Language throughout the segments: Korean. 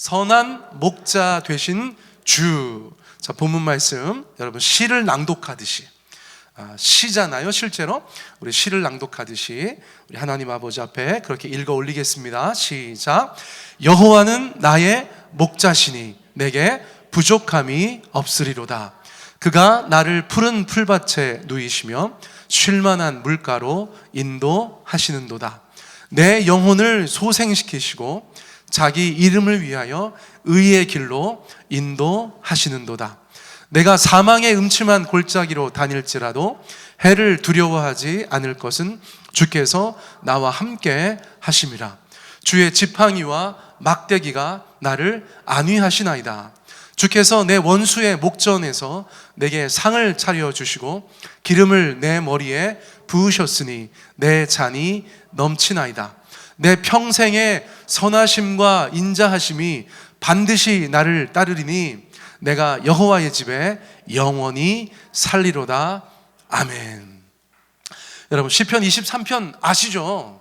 선한 목자 되신 주. 자, 본문 말씀 여러분 시를 낭독하듯이, 시잖아요. 실제로 우리 시를 낭독하듯이 우리 하나님 아버지 앞에 그렇게 읽어 올리겠습니다. 시작. 여호와는 나의 목자시니 내게 부족함이 없으리로다. 그가 나를 푸른 풀밭에 누이시며 쉴만한 물가로 인도하시는도다. 내 영혼을 소생시키시고 자기 이름을 위하여 의의 길로 인도하시는도다. 내가 사망의 음침한 골짜기로 다닐지라도 해를 두려워하지 않을 것은 주께서 나와 함께 하심이라. 주의 지팡이와 막대기가 나를 안위하시나이다. 주께서 내 원수의 목전에서 내게 상을 차려주시고 기름을 내 머리에 부으셨으니 내 잔이 넘치나이다. 내 평생의 선하심과 인자하심이 반드시 나를 따르리니 내가 여호와의 집에 영원히 살리로다. 아멘. 여러분 시편 23편 아시죠?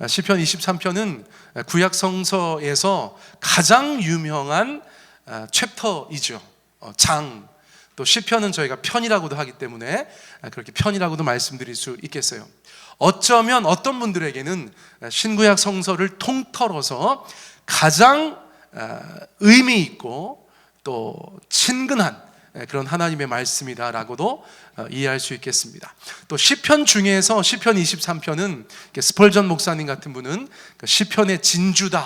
시편 23편은 구약 성서에서 가장 유명한 챕터이죠. 장. 또 시편은 저희가 편이라고도 하기 때문에 그렇게 편이라고도 말씀드릴 수 있겠어요. 어쩌면 어떤 분들에게는 신구약 성서를 통틀어서 가장 의미 있고 또 친근한 그런 하나님의 말씀이다라고도 이해할 수 있겠습니다. 또 시편 중에서 시편 23편은 스펄전 목사님 같은 분은 시편의 진주다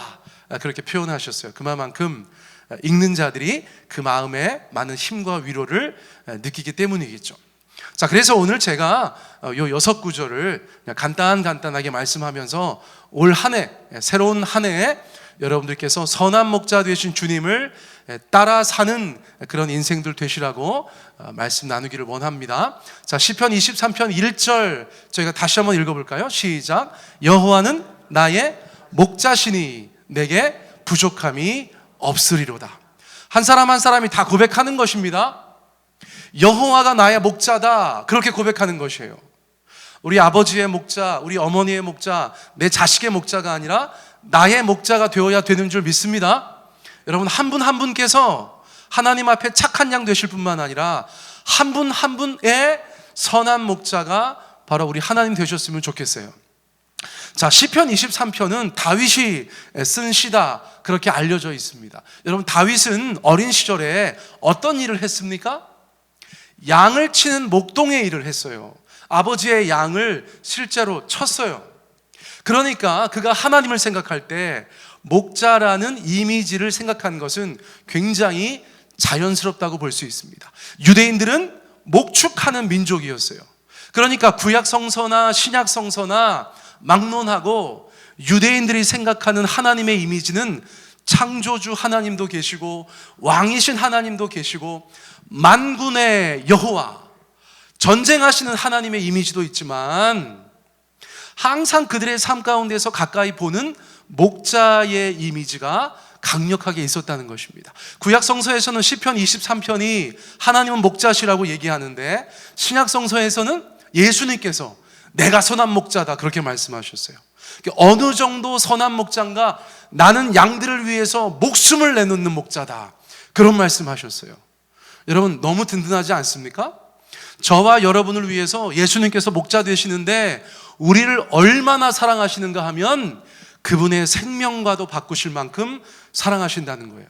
그렇게 표현하셨어요. 그만큼 읽는 자들이 그 마음에 많은 힘과 위로를 느끼기 때문이겠죠. 자, 그래서 오늘 제가 요 6구절을 간단하게 말씀하면서 올 한 해, 새로운 한 해에 여러분들께서 선한 목자 되신 주님을 따라 사는 그런 인생들 되시라고 말씀 나누기를 원합니다. 자, 시편 23편 1절 저희가 다시 한번 읽어볼까요? 시작. 여호와는 나의 목자시니 내게 부족함이 없으리로다. 한 사람 한 사람이 다 고백하는 것입니다. 여호와가 나의 목자다, 그렇게 고백하는 것이에요. 우리 아버지의 목자, 우리 어머니의 목자, 내 자식의 목자가 아니라 나의 목자가 되어야 되는 줄 믿습니다. 여러분 한 분 한 분께서 하나님 앞에 착한 양 되실 뿐만 아니라 한 분 한 분의 선한 목자가 바로 우리 하나님 되셨으면 좋겠어요. 자, 시편 23편은 다윗이 쓴 시다 그렇게 알려져 있습니다. 여러분 다윗은 어린 시절에 어떤 일을 했습니까? 양을 치는 목동의 일을 했어요. 아버지의 양을 실제로 쳤어요. 그러니까 그가 하나님을 생각할 때 목자라는 이미지를 생각한 것은 굉장히 자연스럽다고 볼 수 있습니다. 유대인들은 목축하는 민족이었어요. 그러니까 구약 성서나 신약 성서나 막론하고 유대인들이 생각하는 하나님의 이미지는 창조주 하나님도 계시고 왕이신 하나님도 계시고 만군의 여호와, 전쟁하시는 하나님의 이미지도 있지만 항상 그들의 삶 가운데서 가까이 보는 목자의 이미지가 강력하게 있었다는 것입니다. 구약 성서에서는 시편 23편이 하나님은 목자시라고 얘기하는데 신약 성서에서는 예수님께서 내가 선한 목자다 그렇게 말씀하셨어요. 어느 정도 선한 목자인가? 나는 양들을 위해서 목숨을 내놓는 목자다 그런 말씀하셨어요. 여러분 너무 든든하지 않습니까? 저와 여러분을 위해서 예수님께서 목자 되시는데 우리를 얼마나 사랑하시는가 하면 그분의 생명과도 바꾸실 만큼 사랑하신다는 거예요.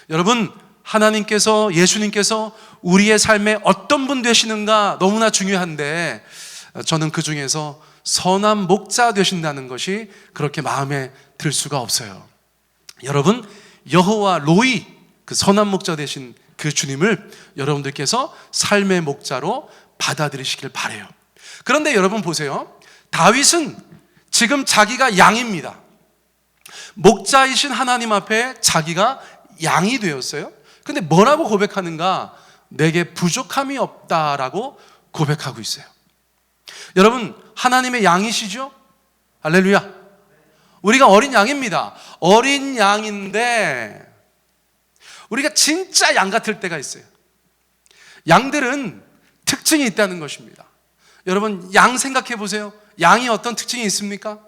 여러분 하나님께서, 예수님께서 우리의 삶에 어떤 분 되시는가 너무나 중요한데 저는 그 중에서 선한 목자 되신다는 것이 그렇게 마음에 들 수가 없어요. 여러분 여호와 로이, 그 선한 목자 되신 그 주님을 여러분들께서 삶의 목자로 받아들이시길 바라요. 그런데 여러분 보세요. 다윗은 지금 자기가 양입니다. 목자이신 하나님 앞에 자기가 양이 되었어요. 근데 뭐라고 고백하는가? 내게 부족함이 없다라고 고백하고 있어요. 여러분 하나님의 양이시죠? 할렐루야. 우리가 어린 양입니다. 어린 양인데 우리가 진짜 양 같을 때가 있어요. 양들은 특징이 있다는 것입니다. 여러분 양 생각해 보세요. 양이 어떤 특징이 있습니까?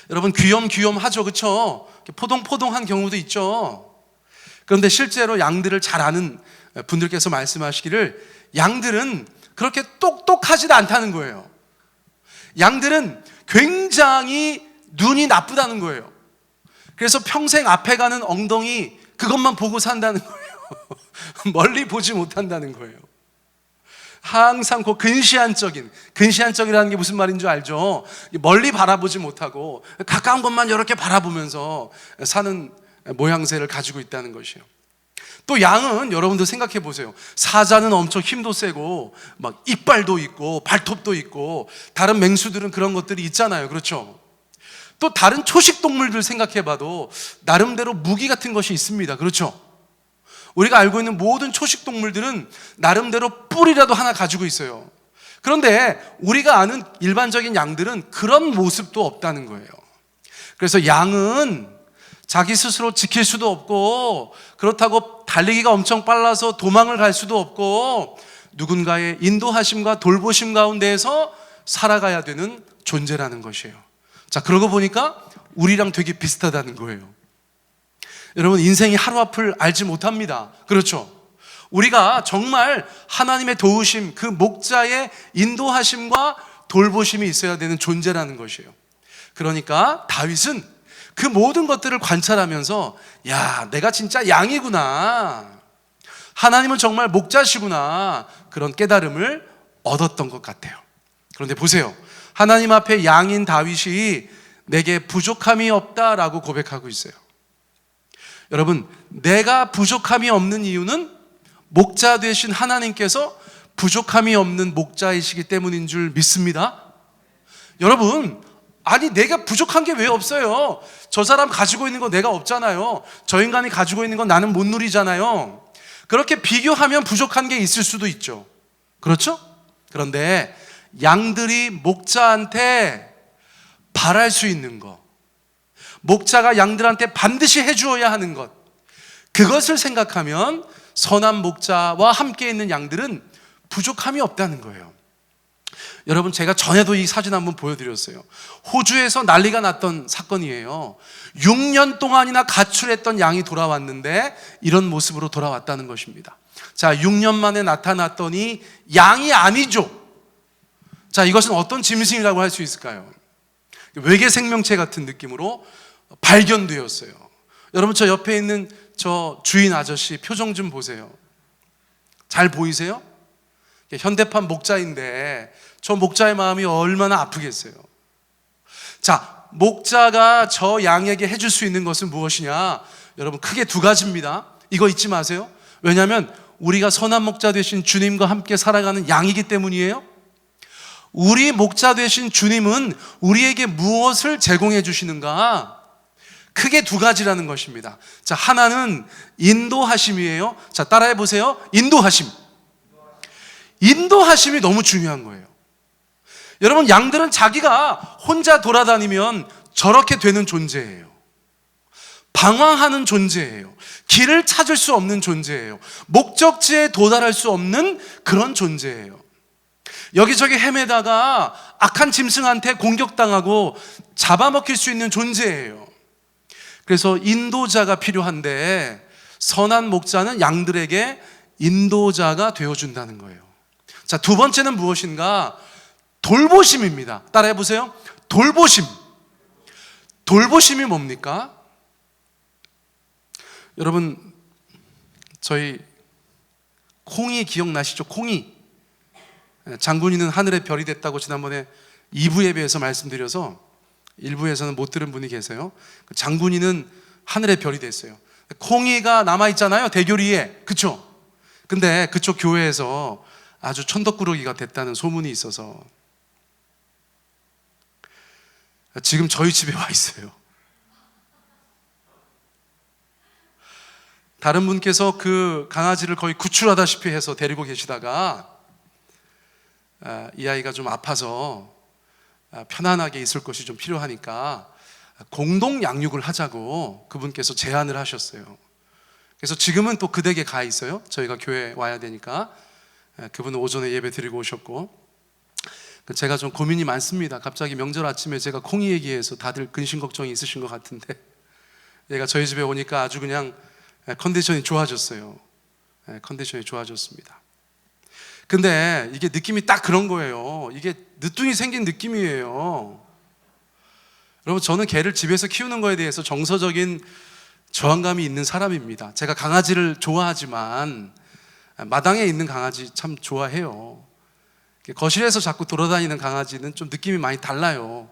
여러분 귀염귀염하죠, 그렇죠? 포동포동한 경우도 있죠. 그런데 실제로 양들을 잘 아는 분들께서 말씀하시기를 양들은 그렇게 똑똑하지도 않다는 거예요. 양들은 굉장히 눈이 나쁘다는 거예요. 그래서 평생 앞에 가는 엉덩이 그것만 보고 산다는 거예요. 멀리 보지 못한다는 거예요. 항상 그 근시안적이라는 게 무슨 말인 줄 알죠? 멀리 바라보지 못하고 가까운 것만 이렇게 바라보면서 사는 모양새를 가지고 있다는 것이에요. 또 양은 여러분들 생각해 보세요. 사자는 엄청 힘도 세고 막 이빨도 있고 발톱도 있고 다른 맹수들은 그런 것들이 있잖아요, 그렇죠? 또 다른 초식 동물들 생각해 봐도 나름대로 무기 같은 것이 있습니다, 그렇죠? 우리가 알고 있는 모든 초식 동물들은 나름대로 뿔이라도 하나 가지고 있어요. 그런데 우리가 아는 일반적인 양들은 그런 모습도 없다는 거예요. 그래서 양은 자기 스스로 지킬 수도 없고, 그렇다고 달리기가 엄청 빨라서 도망을 갈 수도 없고, 누군가의 인도하심과 돌보심 가운데에서 살아가야 되는 존재라는 것이에요. 자, 그러고 보니까 우리랑 되게 비슷하다는 거예요. 여러분, 인생이 하루 앞을 알지 못합니다, 그렇죠? 우리가 정말 하나님의 도우심, 그 목자의 인도하심과 돌보심이 있어야 되는 존재라는 것이에요. 그러니까 다윗은 그 모든 것들을 관찰하면서, 야, 내가 진짜 양이구나, 하나님은 정말 목자시구나, 그런 깨달음을 얻었던 것 같아요. 그런데 보세요, 하나님 앞에 양인 다윗이 내게 부족함이 없다라고 고백하고 있어요. 여러분, 내가 부족함이 없는 이유는 목자 되신 하나님께서 부족함이 없는 목자이시기 때문인 줄 믿습니다. 여러분, 아니 내가 부족한 게 왜 없어요? 저 사람 가지고 있는 거 내가 없잖아요. 저 인간이 가지고 있는 건 나는 못 누리잖아요. 그렇게 비교하면 부족한 게 있을 수도 있죠, 그렇죠? 그런데 양들이 목자한테 바랄 수 있는 것, 목자가 양들한테 반드시 해주어야 하는 것, 그것을 생각하면 선한 목자와 함께 있는 양들은 부족함이 없다는 거예요. 여러분, 제가 전에도 이 사진 한번 보여드렸어요. 호주에서 난리가 났던 사건이에요. 6년 동안이나 가출했던 양이 돌아왔는데 이런 모습으로 돌아왔다는 것입니다. 자, 6년 만에 나타났더니 양이 아니죠. 자, 이것은 어떤 짐승이라고 할 수 있을까요? 외계 생명체 같은 느낌으로 발견되었어요. 여러분, 저 옆에 있는 저 주인 아저씨 표정 좀 보세요. 잘 보이세요? 현대판 목자인데 저 목자의 마음이 얼마나 아프겠어요. 자, 목자가 저 양에게 해줄 수 있는 것은 무엇이냐? 여러분, 크게 두 가지입니다. 이거 잊지 마세요. 왜냐하면 우리가 선한 목자 되신 주님과 함께 살아가는 양이기 때문이에요. 우리 목자 되신 주님은 우리에게 무엇을 제공해 주시는가? 크게 두 가지라는 것입니다. 자, 하나는 인도하심이에요. 자, 따라해 보세요. 인도하심. 인도하심이 너무 중요한 거예요. 여러분, 양들은 자기가 혼자 돌아다니면 저렇게 되는 존재예요. 방황하는 존재예요. 길을 찾을 수 없는 존재예요. 목적지에 도달할 수 없는 그런 존재예요. 여기저기 헤매다가 악한 짐승한테 공격당하고 잡아먹힐 수 있는 존재예요. 그래서 인도자가 필요한데 선한 목자는 양들에게 인도자가 되어준다는 거예요. 자, 두 번째는 무엇인가? 돌보심입니다. 따라해 보세요. 돌보심. 돌보심이 뭡니까? 여러분, 저희 콩이 기억나시죠? 콩이. 장군이는 하늘의 별이 됐다고 지난번에 2부 예배에서 말씀드려서 1부에서는 못 들은 분이 계세요. 장군이는 하늘의 별이 됐어요. 콩이가 남아있잖아요, 대교리에. 그쵸? 근데 그쪽 교회에서 아주 천덕꾸러기가 됐다는 소문이 있어서 지금 저희 집에 와 있어요. 다른 분께서 그 강아지를 거의 구출하다시피 해서 데리고 계시다가 이 아이가 좀 아파서 편안하게 있을 것이 좀 필요하니까 공동 양육을 하자고 그분께서 제안을 하셨어요. 그래서 지금은 또 그 댁에 가 있어요. 저희가 교회 와야 되니까. 그분은 오전에 예배 드리고 오셨고, 제가 좀 고민이 많습니다. 갑자기 명절 아침에 제가 콩이 얘기해서 다들 근심 걱정이 있으신 것 같은데, 얘가 저희 집에 오니까 아주 그냥 컨디션이 좋아졌어요. 컨디션이 좋아졌습니다. 근데 이게 느낌이 딱 그런 거예요. 이게 늦둥이 생긴 느낌이에요. 여러분, 저는 개를 집에서 키우는 거에 대해서 정서적인 저항감이 있는 사람입니다. 제가 강아지를 좋아하지만 마당에 있는 강아지 참 좋아해요. 거실에서 자꾸 돌아다니는 강아지는 좀 느낌이 많이 달라요.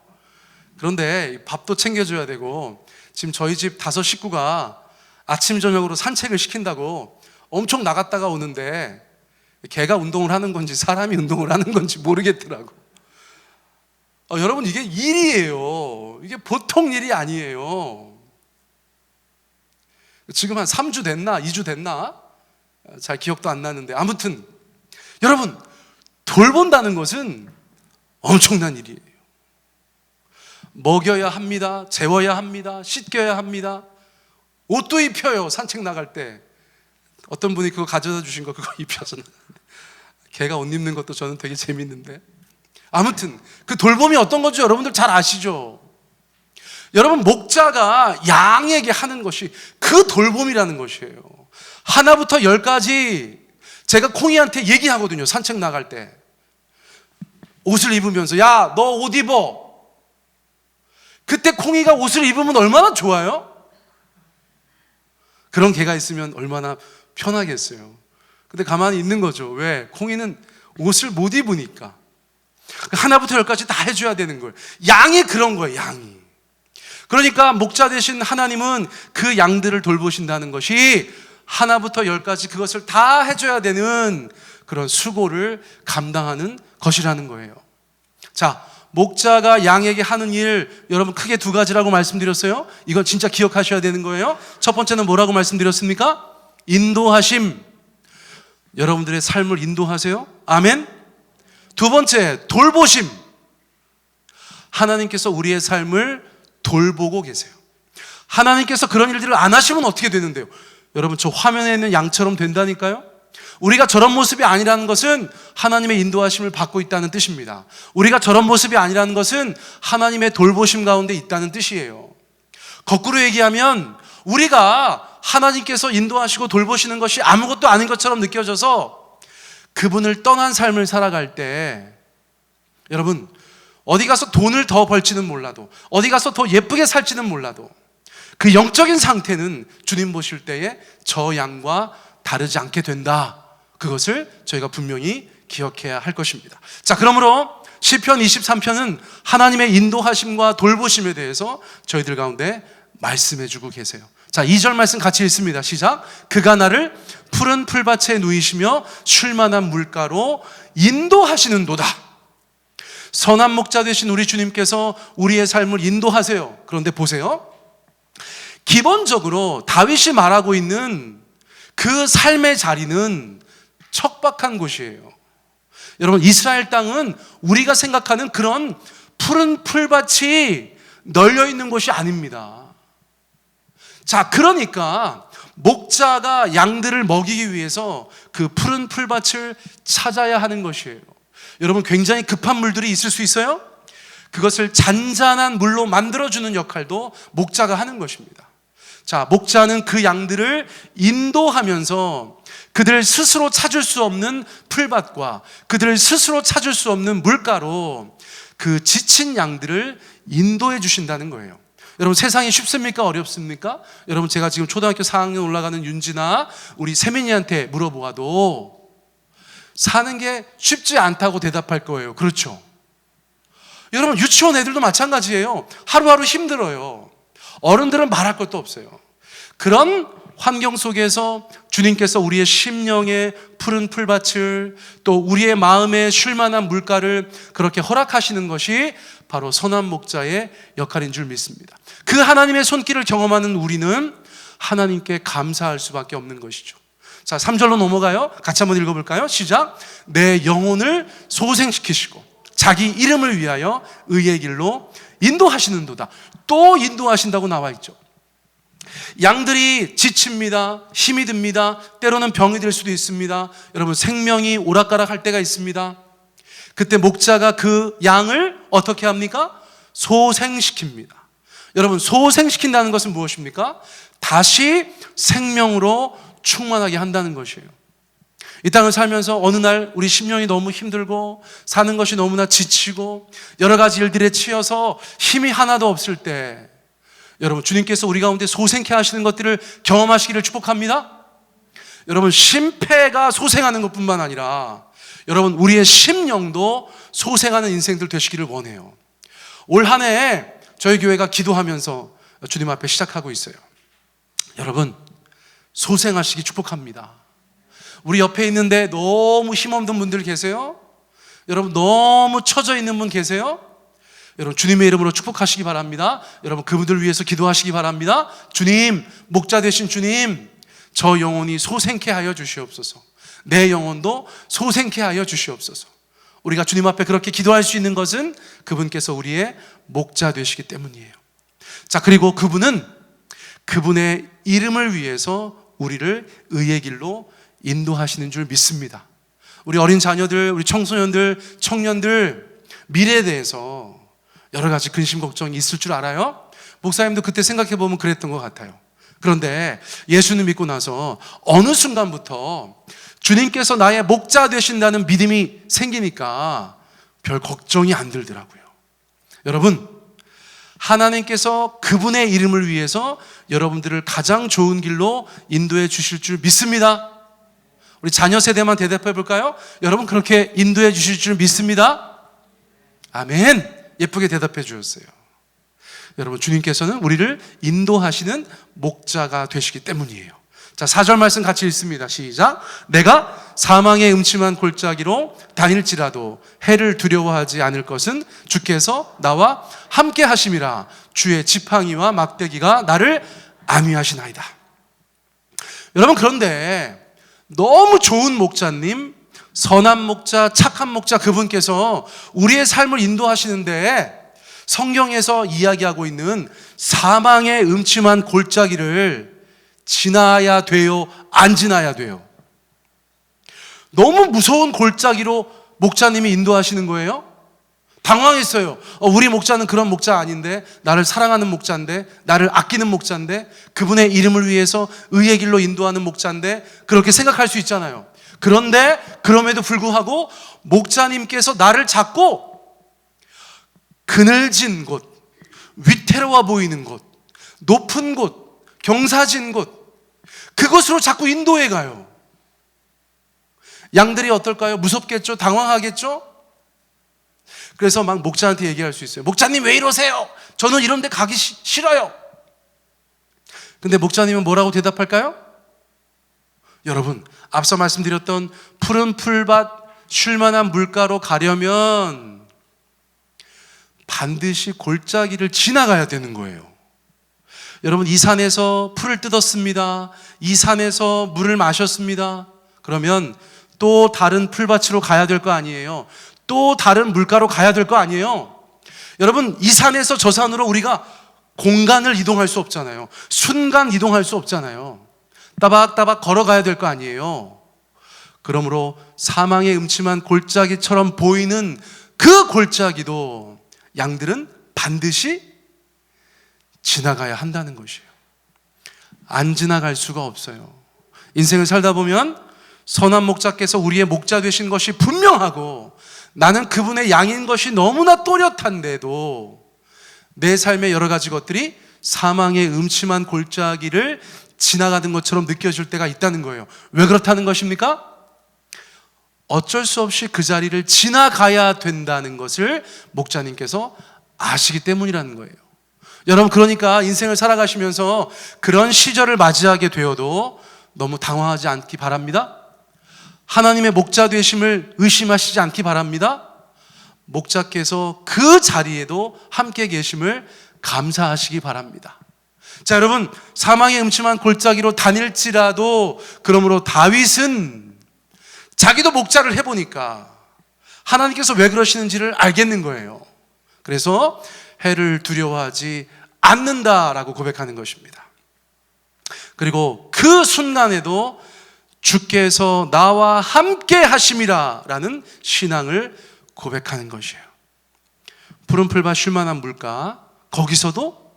그런데 밥도 챙겨줘야 되고, 지금 저희 집 5 식구가 아침 저녁으로 산책을 시킨다고 엄청 나갔다가 오는데 개가 운동을 하는 건지 사람이 운동을 하는 건지 모르겠더라고. 여러분, 이게 일이에요. 이게 보통 일이 아니에요. 지금 한 3주 됐나 2주 됐나 잘 기억도 안 나는데, 아무튼 여러분, 돌본다는 것은 엄청난 일이에요. 먹여야 합니다. 재워야 합니다. 씻겨야 합니다. 옷도 입혀요. 산책 나갈 때 어떤 분이 그거 가져다 주신 거 그거 입혀서 개가 옷 입는 것도 저는 되게 재밌는데, 아무튼 그 돌봄이 어떤 건지 여러분들 잘 아시죠? 여러분, 목자가 양에게 하는 것이 그 돌봄이라는 것이에요. 하나부터 10까지 제가 콩이한테 얘기하거든요. 산책 나갈 때 옷을 입으면서, 야, 너 옷 입어. 그때 콩이가 옷을 입으면 얼마나 좋아요? 그런 개가 있으면 얼마나 편하겠어요. 근데 가만히 있는 거죠. 왜? 콩이는 옷을 못 입으니까. 하나부터 10까지 다 해줘야 되는 거예요. 양이 그런 거예요. 양이. 그러니까 목자 되신 하나님은 그 양들을 돌보신다는 것이 하나부터 10까지 그것을 다 해줘야 되는 그런 수고를 감당하는 것이라는 거예요. 자, 목자가 양에게 하는 일, 여러분 크게 2가지라고 말씀드렸어요. 이건 진짜 기억하셔야 되는 거예요. 첫 번째는 뭐라고 말씀드렸습니까? 인도하심. 여러분들의 삶을 인도하세요. 아멘. 2번째, 돌보심. 하나님께서 우리의 삶을 돌보고 계세요. 하나님께서 그런 일들을 안 하시면 어떻게 되는데요? 여러분, 저 화면에 있는 양처럼 된다니까요. 우리가 저런 모습이 아니라는 것은 하나님의 인도하심을 받고 있다는 뜻입니다. 우리가 저런 모습이 아니라는 것은 하나님의 돌보심 가운데 있다는 뜻이에요. 거꾸로 얘기하면 우리가 하나님께서 인도하시고 돌보시는 것이 아무것도 아닌 것처럼 느껴져서 그분을 떠난 삶을 살아갈 때, 여러분, 어디 가서 돈을 더 벌지는 몰라도, 어디 가서 더 예쁘게 살지는 몰라도 그 영적인 상태는 주님 보실 때에 저 양과 다르지 않게 된다. 그것을 저희가 분명히 기억해야 할 것입니다. 자, 그러므로 시편 23편은 하나님의 인도하심과 돌보심에 대해서 저희들 가운데 말씀해 주고 계세요. 자, 2절 말씀 같이 읽습니다. 시작. 그가 나를 푸른 풀밭에 누이시며 쉴만한 물가로 인도하시는도다. 선한 목자 되신 우리 주님께서 우리의 삶을 인도하세요. 그런데 보세요. 기본적으로 다윗이 말하고 있는 그 삶의 자리는 척박한 곳이에요. 여러분, 이스라엘 땅은 우리가 생각하는 그런 푸른 풀밭이 널려 있는 곳이 아닙니다. 자, 그러니까 목자가 양들을 먹이기 위해서 그 푸른 풀밭을 찾아야 하는 것이에요. 여러분, 굉장히 급한 물들이 있을 수 있어요. 그것을 잔잔한 물로 만들어주는 역할도 목자가 하는 것입니다. 자, 목자는 그 양들을 인도하면서 그들 스스로 찾을 수 없는 풀밭과 그들 스스로 찾을 수 없는 물가로 그 지친 양들을 인도해 주신다는 거예요. 여러분, 세상이 쉽습니까? 어렵습니까? 여러분, 제가 지금 초등학교 4학년 올라가는 윤지나 우리 세민이한테 물어보아도 사는 게 쉽지 않다고 대답할 거예요. 그렇죠? 여러분, 유치원 애들도 마찬가지예요. 하루하루 힘들어요. 어른들은 말할 것도 없어요. 그런 환경 속에서 주님께서 우리의 심령의 푸른 풀밭을, 또 우리의 마음에 쉴만한 물가를 그렇게 허락하시는 것이 바로 선한 목자의 역할인 줄 믿습니다. 그 하나님의 손길을 경험하는 우리는 하나님께 감사할 수밖에 없는 것이죠. 자, 3절로 넘어가요. 같이 한번 읽어볼까요? 시작. 내 영혼을 소생시키시고 자기 이름을 위하여 의의 길로 인도하시는도다. 또 인도하신다고 나와 있죠. 양들이 지칩니다. 힘이 듭니다. 때로는 병이 될 수도 있습니다. 여러분, 생명이 오락가락할 때가 있습니다. 그때 목자가 그 양을 어떻게 합니까? 소생시킵니다. 여러분, 소생시킨다는 것은 무엇입니까? 다시 생명으로 충만하게 한다는 것이에요. 이 땅을 살면서 어느 날 우리 심령이 너무 힘들고 사는 것이 너무나 지치고 여러 가지 일들에 치여서 힘이 하나도 없을 때, 여러분, 주님께서 우리 가운데 소생케 하시는 것들을 경험하시기를 축복합니다. 여러분, 심폐가 소생하는 것뿐만 아니라 여러분, 우리의 심령도 소생하는 인생들 되시기를 원해요. 올 한 해 저희 교회가 기도하면서 주님 앞에 시작하고 있어요. 여러분, 소생하시기 축복합니다. 우리 옆에 있는데 너무 힘없는 분들 계세요? 여러분, 너무 처져 있는 분 계세요? 여러분, 주님의 이름으로 축복하시기 바랍니다. 여러분, 그분들 위해서 기도하시기 바랍니다. 주님, 목자 되신 주님, 저 영혼이 소생케 하여 주시옵소서. 내 영혼도 소생케 하여 주시옵소서. 우리가 주님 앞에 그렇게 기도할 수 있는 것은 그분께서 우리의 목자 되시기 때문이에요. 자, 그리고 그분은 그분의 이름을 위해서 우리를 의의 길로 인도하시는 줄 믿습니다. 우리 어린 자녀들, 우리 청소년들, 청년들 미래에 대해서 여러 가지 근심 걱정이 있을 줄 알아요? 목사님도 그때 생각해 보면 그랬던 것 같아요. 그런데 예수님 믿고 나서 어느 순간부터 주님께서 나의 목자 되신다는 믿음이 생기니까 별 걱정이 안 들더라고요. 여러분, 하나님께서 그분의 이름을 위해서 여러분들을 가장 좋은 길로 인도해 주실 줄 믿습니다. 우리 자녀 세대만 대답해 볼까요? 여러분, 그렇게 인도해 주실 줄 믿습니다. 아멘. 예쁘게 대답해 주셨어요. 여러분, 주님께서는 우리를 인도하시는 목자가 되시기 때문이에요. 자, 4절 말씀 같이 읽습니다. 시작. 내가 사망의 음침한 골짜기로 다닐지라도 해를 두려워하지 않을 것은 주께서 나와 함께 하심이라. 주의 지팡이와 막대기가 나를 안위하시나이다. 여러분, 그런데 너무 좋은 목자님, 선한 목자, 착한 목자, 그분께서 우리의 삶을 인도하시는데 성경에서 이야기하고 있는 사망의 음침한 골짜기를 지나야 돼요? 안 지나야 돼요? 너무 무서운 골짜기로 목자님이 인도하시는 거예요? 당황했어요. 우리 목자는 그런 목자 아닌데, 나를 사랑하는 목자인데, 나를 아끼는 목자인데, 그분의 이름을 위해서 의의 길로 인도하는 목자인데, 그렇게 생각할 수 있잖아요. 그런데 그럼에도 불구하고 목자님께서 나를 잡고 그늘진 곳, 위태로워 보이는 곳, 높은 곳, 경사진 곳, 그곳으로 자꾸 인도해 가요. 양들이 어떨까요? 무섭겠죠? 당황하겠죠? 그래서 막 목자한테 얘기할 수 있어요. 목자님, 왜 이러세요? 저는 이런 데 가기 싫어요. 근데 목자님은 뭐라고 대답할까요? 여러분, 앞서 말씀드렸던 푸른 풀밭, 쉴만한 물가로 가려면 반드시 골짜기를 지나가야 되는 거예요. 여러분, 이 산에서 풀을 뜯었습니다. 이 산에서 물을 마셨습니다. 그러면 또 다른 풀밭으로 가야 될 거 아니에요. 또 다른 물가로 가야 될 거 아니에요. 여러분, 이 산에서 저 산으로 우리가 공간을 이동할 수 없잖아요. 순간 이동할 수 없잖아요. 따박따박 걸어가야 될 거 아니에요. 그러므로 사망의 음침한 골짜기처럼 보이는 그 골짜기도 양들은 반드시 지나가야 한다는 것이에요. 안 지나갈 수가 없어요. 인생을 살다 보면 선한 목자께서 우리의 목자 되신 것이 분명하고 나는 그분의 양인 것이 너무나 또렷한데도 내 삶의 여러 가지 것들이 사망의 음침한 골짜기를 지나가는 것처럼 느껴질 때가 있다는 거예요. 왜 그렇다는 것입니까? 어쩔 수 없이 그 자리를 지나가야 된다는 것을 목자님께서 아시기 때문이라는 거예요. 여러분, 그러니까 인생을 살아가시면서 그런 시절을 맞이하게 되어도 너무 당황하지 않기 바랍니다. 하나님의 목자 되심을 의심하시지 않기 바랍니다. 목자께서 그 자리에도 함께 계심을 감사하시기 바랍니다. 자, 여러분, 사망의 음침한 골짜기로 다닐지라도, 그러므로 다윗은 자기도 목자를 해보니까 하나님께서 왜 그러시는지를 알겠는 거예요. 그래서 해를 두려워하지 않는다라고 고백하는 것입니다. 그리고 그 순간에도 주께서 나와 함께 하심이라 라는 신앙을 고백하는 것이에요. 푸른 풀밭 쉴만한 물가, 거기서도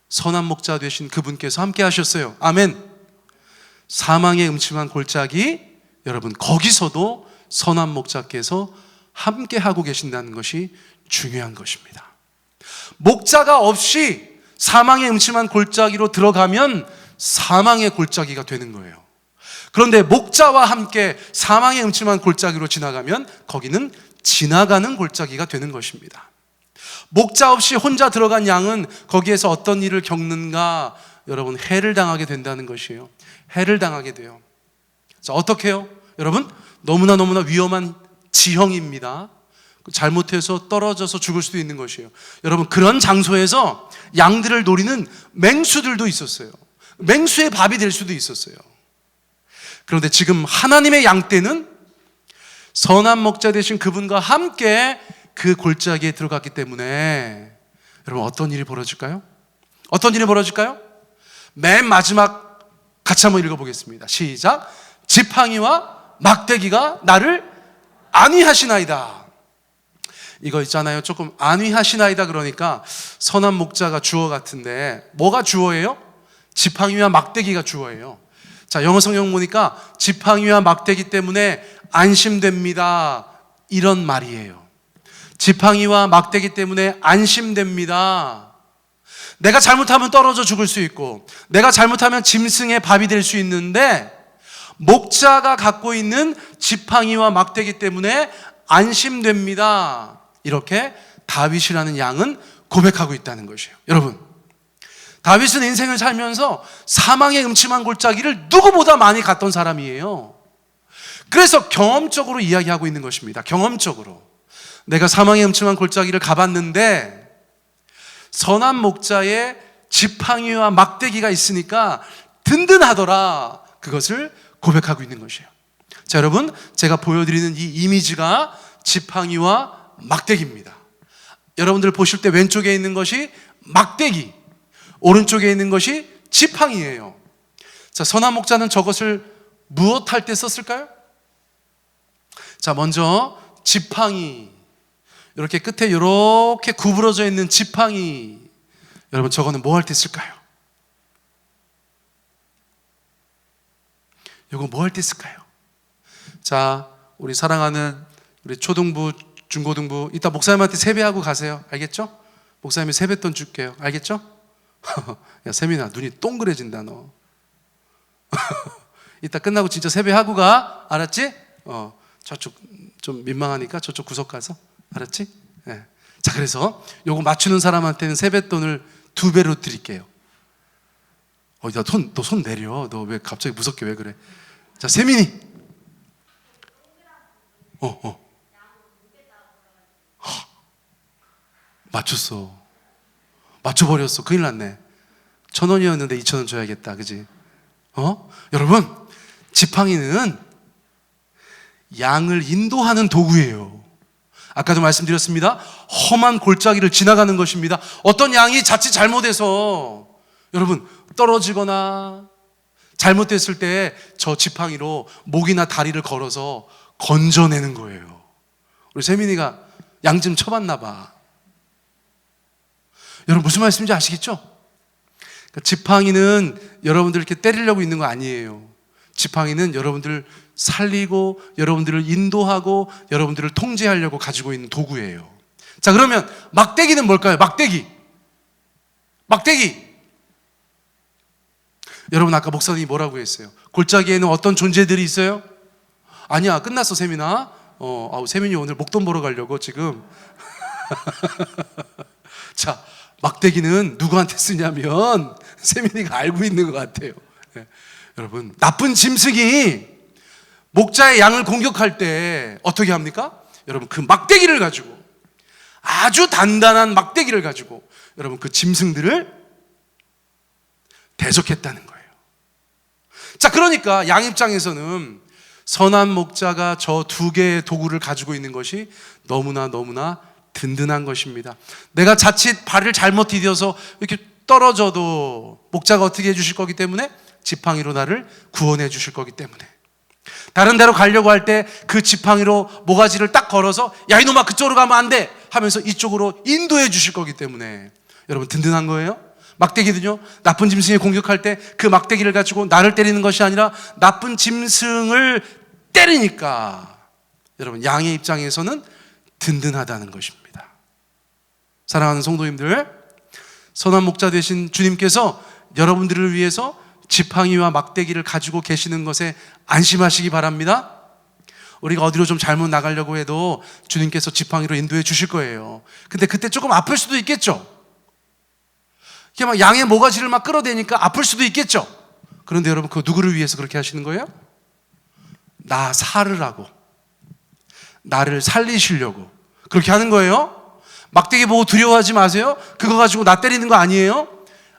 선한 목자 되신 그분께서 함께 하셨어요. 아멘. 사망의 음침한 골짜기, 여러분 거기서도 선한 목자께서 함께 하고 계신다는 것이 중요한 것입니다. 목자가 없이 사망의 음침한 골짜기로 들어가면 사망의 골짜기가 되는 거예요. 그런데 목자와 함께 사망의 음침한 골짜기로 지나가면 거기는 지나가는 골짜기가 되는 것입니다. 목자 없이 혼자 들어간 양은 거기에서 어떤 일을 겪는가? 여러분, 해를 당하게 된다는 것이에요. 해를 당하게 돼요. 자, 어떻게 해요? 여러분, 너무나 위험한 지형입니다. 잘못해서 떨어져서 죽을 수도 있는 것이에요. 여러분, 그런 장소에서 양들을 노리는 맹수들도 있었어요. 맹수의 밥이 될 수도 있었어요. 그런데 지금 하나님의 양떼는 선한 목자 되신 그분과 함께 그 골짜기에 들어갔기 때문에 여러분, 어떤 일이 벌어질까요? 어떤 일이 벌어질까요? 맨 마지막 같이 한번 읽어보겠습니다. 시작. 지팡이와 막대기가 나를 안위하시나이다. 이거 있잖아요. 조금 안위하시나이다 그러니까 선한 목자가 주어 같은데 뭐가 주어예요? 지팡이와 막대기가 주어예요. 자, 영어 성경 보니까 지팡이와 막대기 때문에 안심됩니다, 이런 말이에요. 지팡이와 막대기 때문에 안심됩니다. 내가 잘못하면 떨어져 죽을 수 있고, 내가 잘못하면 짐승의 밥이 될 수 있는데, 목자가 갖고 있는 지팡이와 막대기 때문에 안심됩니다. 이렇게 다윗이라는 양은 고백하고 있다는 것이에요. 여러분, 다윗은 인생을 살면서 사망의 음침한 골짜기를 누구보다 많이 갔던 사람이에요. 그래서 경험적으로 이야기하고 있는 것입니다. 경험적으로 내가 사망의 음침한 골짜기를 가봤는데 선한 목자의 지팡이와 막대기가 있으니까 든든하더라, 그것을 고백하고 있는 것이에요. 자, 여러분, 제가 보여드리는 이 이미지가 지팡이와 막대기입니다. 여러분들 보실 때 왼쪽에 있는 것이 막대기, 오른쪽에 있는 것이 지팡이예요. 자, 선한 목자는 저것을 무엇할 때 썼을까요? 자, 먼저 지팡이, 이렇게 끝에 이렇게 구부러져 있는 지팡이, 여러분 저거는 뭐 할 때 쓸까요? 이거 뭐 할 때 쓸까요? 자, 우리 사랑하는 우리 초등부, 중고등부, 이따 목사님한테 세배하고 가세요. 알겠죠? 목사님이 세뱃돈 줄게요. 알겠죠? 야, 세민아, 눈이 동그래진다 너. 이따 끝나고 진짜 세배하고 가. 알았지? 저쪽 좀 민망하니까 저쪽 구석 가서. 알았지? 네. 자, 그래서 요거 맞추는 사람한테는 세뱃돈을 2배로 드릴게요. 너 손 내려. 너 왜 갑자기 무섭게 왜 그래? 자, 세민이. 맞췄어. 맞춰버렸어. 큰일 났네. 1,000원이었는데 2,000원 줘야겠다. 그지? 여러분, 지팡이는 양을 인도하는 도구예요. 아까도 말씀드렸습니다. 험한 골짜기를 지나가는 것입니다. 어떤 양이 자칫 잘못해서 여러분 떨어지거나 잘못됐을 때 저 지팡이로 목이나 다리를 걸어서 건져내는 거예요. 우리 세민이가 양 좀 쳐봤나 봐. 여러분 무슨 말씀인지 아시겠죠? 그러니까 지팡이는 여러분들 이렇게 때리려고 있는 거 아니에요. 지팡이는 여러분들을 살리고 여러분들을 인도하고 여러분들을 통제하려고 가지고 있는 도구예요. 자, 그러면 막대기는 뭘까요? 막대기. 여러분 아까 목사님이 뭐라고 했어요? 골짜기에는 어떤 존재들이 있어요? 아니야, 끝났어 세민아. 세민이 오늘 목돈 보러 가려고 지금. 자, 막대기는 누구한테 쓰냐면 세민이가 알고 있는 것 같아요. 네. 여러분, 나쁜 짐승이 목자의 양을 공격할 때 어떻게 합니까? 여러분, 그 막대기를 가지고, 아주 단단한 막대기를 가지고 여러분 그 짐승들을 대적했다는 거예요. 자, 그러니까 양 입장에서는 선한 목자가 저 2개의 도구를 가지고 있는 것이 너무나 든든한 것입니다. 내가 자칫 발을 잘못 디뎌서 이렇게 떨어져도 목자가 어떻게 해주실 거기 때문에 지팡이로 나를 구원해 주실 거기 때문에. 다른 데로 가려고 할 때 그 지팡이로 모가지를 딱 걸어서 야 이놈아 그쪽으로 가면 안 돼 하면서 이쪽으로 인도해 주실 거기 때문에 여러분 든든한 거예요. 막대기는요, 나쁜 짐승이 공격할 때 그 막대기를 가지고 나를 때리는 것이 아니라 나쁜 짐승을 때리니까 여러분 양의 입장에서는 든든하다는 것입니다. 사랑하는 성도님들, 선한 목자 되신 주님께서 여러분들을 위해서 지팡이와 막대기를 가지고 계시는 것에 안심하시기 바랍니다. 우리가 어디로 좀 잘못 나가려고 해도 주님께서 지팡이로 인도해 주실 거예요. 근데 그때 조금 아플 수도 있겠죠. 이게 막 양의 모가지를 막 끌어대니까 아플 수도 있겠죠. 그런데 여러분 그 누구를 위해서 그렇게 하시는 거예요? 나 살으라고, 나를 살리시려고 그렇게 하는 거예요. 막대기 보고 두려워하지 마세요. 그거 가지고 나 때리는 거 아니에요.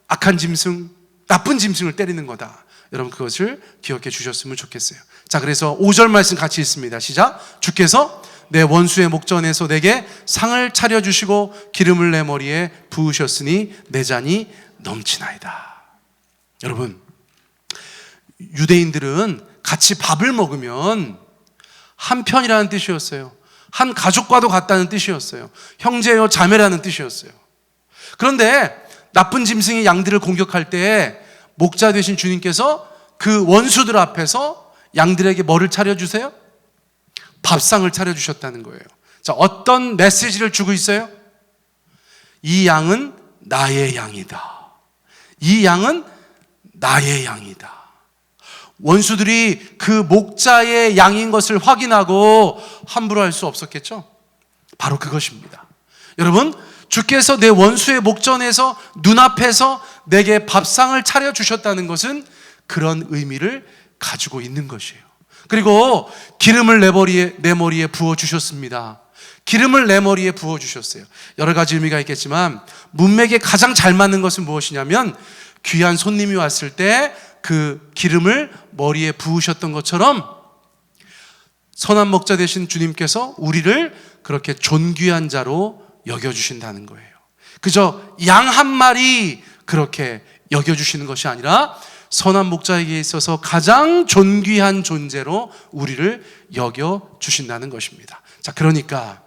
악한 짐승, 나쁜 짐승을 때리는 거다. 여러분 그것을 기억해 주셨으면 좋겠어요. 자, 그래서 5절 말씀 같이 읽습니다. 시작. 주께서 내 원수의 목전에서 내게 상을 차려주시고 기름을 내 머리에 부으셨으니 내 잔이 넘치나이다. 여러분, 유대인들은 같이 밥을 먹으면 한 편이라는 뜻이었어요. 한 가족과도 같다는 뜻이었어요. 형제요 자매라는 뜻이었어요. 그런데 나쁜 짐승이 양들을 공격할 때 목자 되신 주님께서 그 원수들 앞에서 양들에게 뭐를 차려주세요? 밥상을 차려주셨다는 거예요. 자, 어떤 메시지를 주고 있어요? 이 양은 나의 양이다. 이 양은 나의 양이다. 원수들이 그 목자의 양인 것을 확인하고 함부로 할 수 없었겠죠? 바로 그것입니다. 여러분, 주께서 내 원수의 목전에서 눈앞에서 내게 밥상을 차려주셨다는 것은 그런 의미를 가지고 있는 것이에요. 그리고 기름을 내 머리에 부어주셨습니다. 기름을 내 머리에 부어주셨어요. 여러 가지 의미가 있겠지만 문맥에 가장 잘 맞는 것은 무엇이냐면 귀한 손님이 왔을 때 그 기름을 머리에 부으셨던 것처럼 선한 목자 되신 주님께서 우리를 그렇게 존귀한 자로 여겨주신다는 거예요. 그저 양 한 마리 그렇게 여겨주시는 것이 아니라 선한 목자에게 있어서 가장 존귀한 존재로 우리를 여겨주신다는 것입니다. 자, 그러니까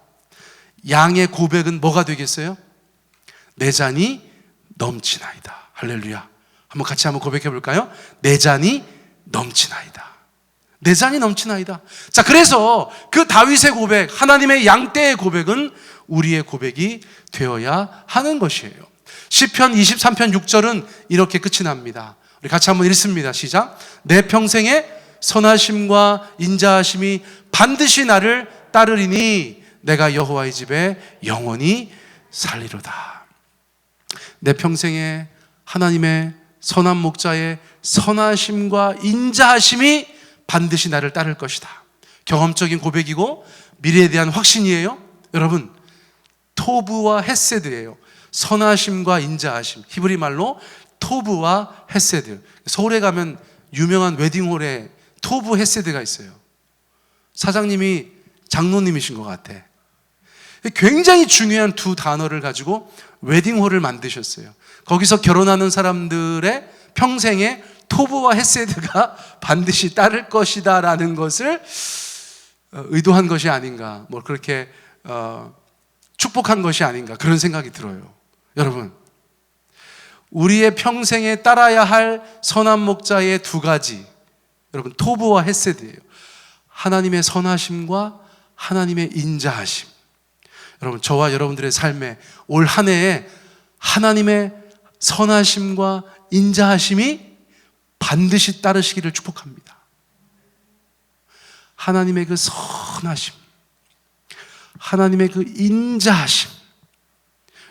양의 고백은 뭐가 되겠어요? 내 잔이 넘치나이다. 할렐루야. 같이 한번 고백해 볼까요? 내 잔이 넘치나이다. 내 잔이 넘치나이다. 자, 그래서 그 다윗의 고백, 하나님의 양떼의 고백은 우리의 고백이 되어야 하는 것이에요. 시편 23편 6절은 이렇게 끝이 납니다. 우리 같이 한번 읽습니다. 시작. 내 평생에 선하심과 인자하심이 반드시 나를 따르리니 내가 여호와의 집에 영원히 살리로다. 내 평생에 하나님의 선한 목자의 선하심과 인자하심이 반드시 나를 따를 것이다. 경험적인 고백이고 미래에 대한 확신이에요. 여러분, 토브와 헤세드예요. 선하심과 인자하심, 히브리 말로 토브와 헤세드. 서울에 가면 유명한 웨딩홀에 토브 헤세드가 있어요. 사장님이 장로님이신 것 같아. 굉장히 중요한 두 단어를 가지고 웨딩홀을 만드셨어요. 거기서 결혼하는 사람들의 평생에 토브와 헤세드가 반드시 따를 것이다 라는 것을 의도한 것이 아닌가, 뭐 그렇게 축복한 것이 아닌가, 그런 생각이 들어요. 여러분, 우리의 평생에 따라야 할 선한 목자의 두 가지, 여러분, 토브와 헤세드예요. 하나님의 선하심과 하나님의 인자하심. 여러분, 저와 여러분들의 삶에 올 한 해에 하나님의 선하심과 인자하심이 반드시 따르시기를 축복합니다. 하나님의 그 선하심, 하나님의 그 인자하심.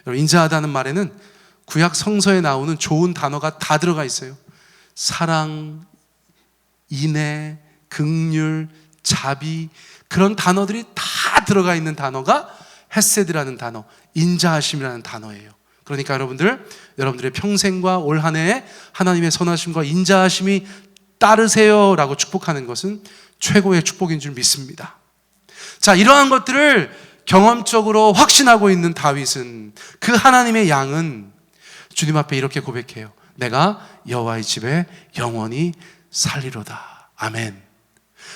여러분, 인자하다는 말에는 구약 성서에 나오는 좋은 단어가 다 들어가 있어요. 사랑, 인애, 긍휼, 자비, 그런 단어들이 다 들어가 있는 단어가 헤세드라는 단어, 인자하심이라는 단어예요. 그러니까 여러분들의 평생과 올 한 해에 하나님의 선하심과 인자하심이 따르세요 라고 축복하는 것은 최고의 축복인 줄 믿습니다. 자, 이러한 것들을 경험적으로 확신하고 있는 다윗은, 그 하나님의 양은 주님 앞에 이렇게 고백해요. 내가 여호와의 집에 영원히 살리로다. 아멘.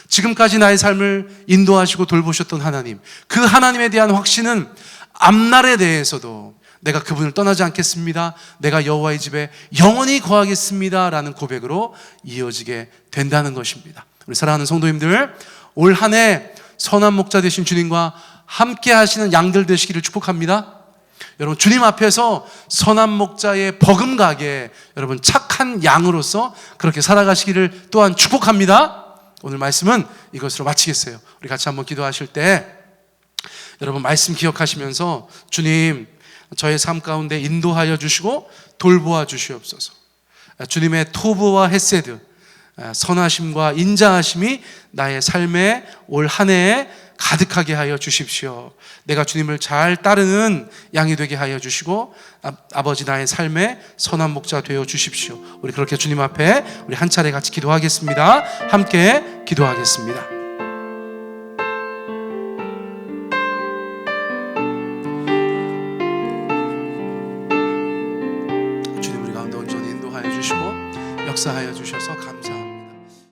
지금까지 나의 삶을 인도하시고 돌보셨던 하나님, 그 하나님에 대한 확신은 앞날에 대해서도 내가 그분을 떠나지 않겠습니다, 내가 여호와의 집에 영원히 거하겠습니다 라는 고백으로 이어지게 된다는 것입니다. 우리 사랑하는 성도님들, 올 한 해 선한 목자 되신 주님과 함께 하시는 양들 되시기를 축복합니다. 여러분, 주님 앞에서 선한 목자의 버금가게 여러분 착한 양으로서 그렇게 살아가시기를 또한 축복합니다. 오늘 말씀은 이것으로 마치겠어요. 우리 같이 한번 기도하실 때 여러분 말씀 기억하시면서 주님, 저의 삶 가운데 인도하여 주시고 돌보아 주시옵소서. 주님의 토브와 헤세드, 선하심과 인자하심이 나의 삶에 올 한 해에 가득하게 하여 주십시오. 내가 주님을 잘 따르는 양이 되게 하여 주시고 아버지 나의 삶에 선한 목자 되어 주십시오. 우리 그렇게 주님 앞에 우리 한 차례 같이 기도하겠습니다. 함께 기도하겠습니다.